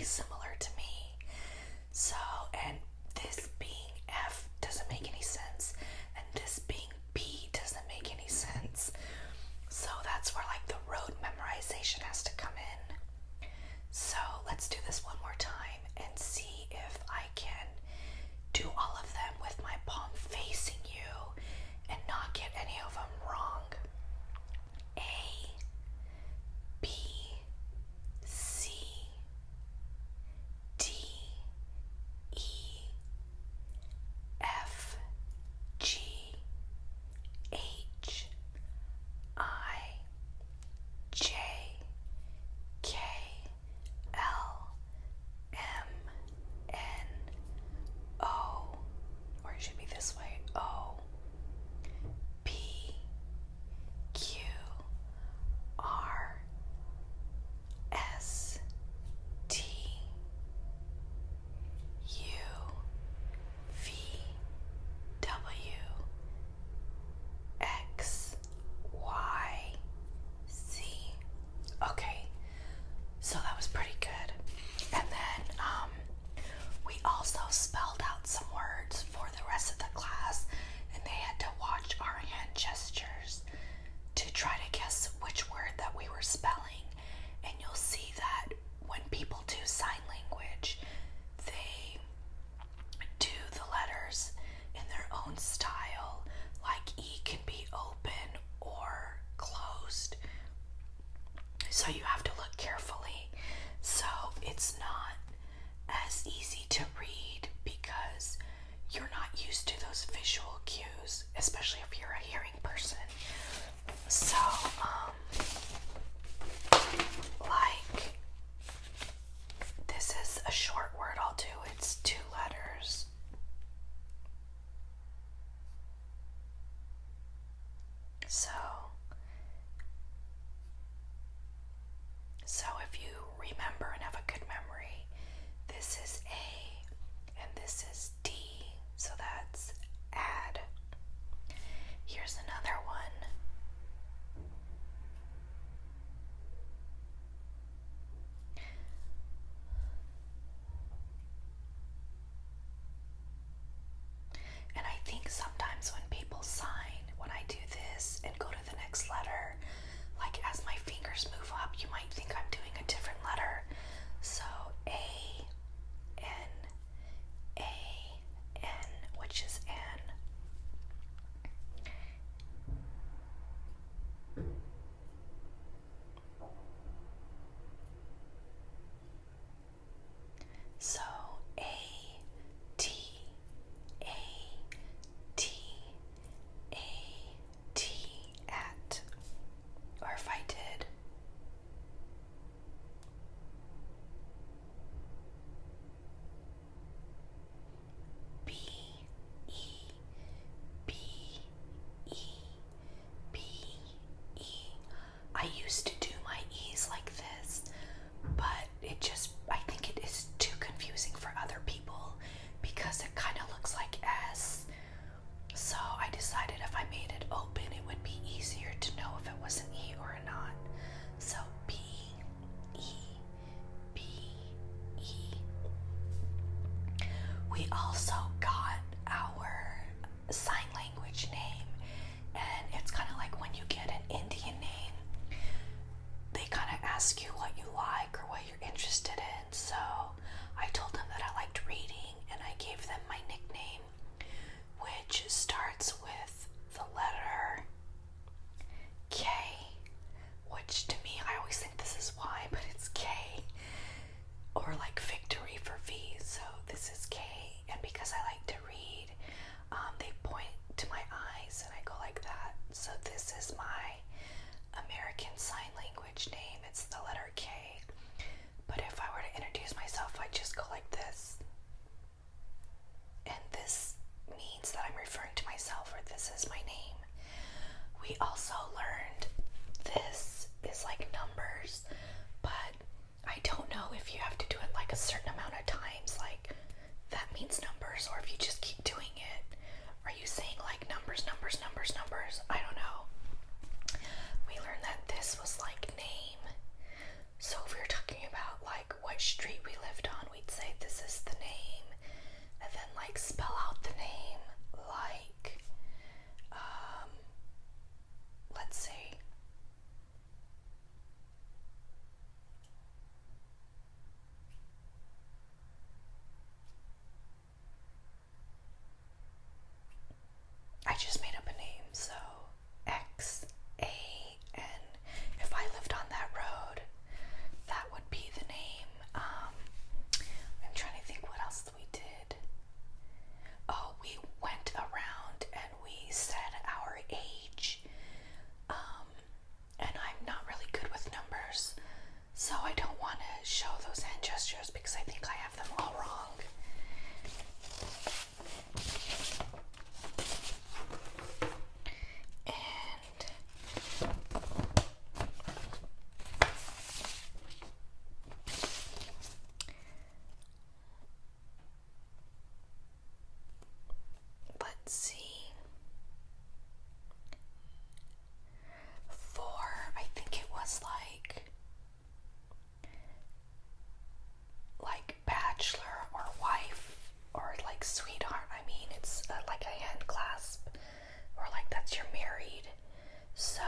similar to me. So, and this being F doesn't make any sense, and this being B doesn't make any sense. So that's where like the road memorization has to come in. So let's do this one more time and see if I can do all of them with my palm facing you and not get any of them wrong. A, B, C, D, E, F, G, H, I, J, K, L, M, N, O, or it should be this way, O, P, Q, R, S, T, U, V, W, X, Y, Z. Okay, so that was pretty good. And then we also spelled out some words for the rest of the class, and they had to watch our hand gestures to try to guess which word that we were spelling. And you'll see that when people do sign language, they do the letters in their own style. Like E can be open or closed. So you have to look carefully. So it's not as easy to read because show those hand gestures because I think I have them all wrong. And let's see. 4, I think it was like bachelor or wife or like sweetheart. I mean, it's like a hand clasp, or like that's you're married. So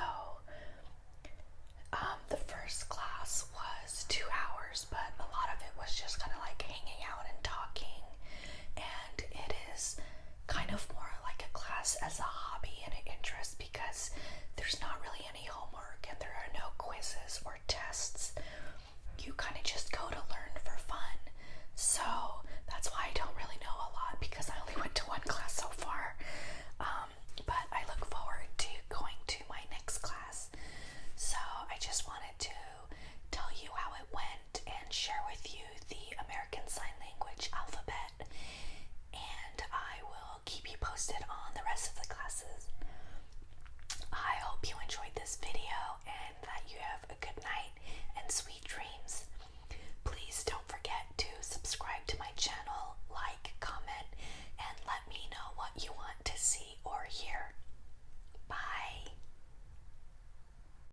the first class was 2 hours, but a lot of it was just kind of like hanging out and talking, and it is kind of more like a class as a hobby and an interest because there's not really any homework and there are no quizzes or tests. You kind of just go to learn for fun. So that's why I don't really know a lot because I only went to 1 class so far. But I look forward to going to my next class. So I just wanted to tell you how it went and share with you the American Sign Language alphabet. And I will keep you posted on the rest of the classes. I hope you enjoyed this video,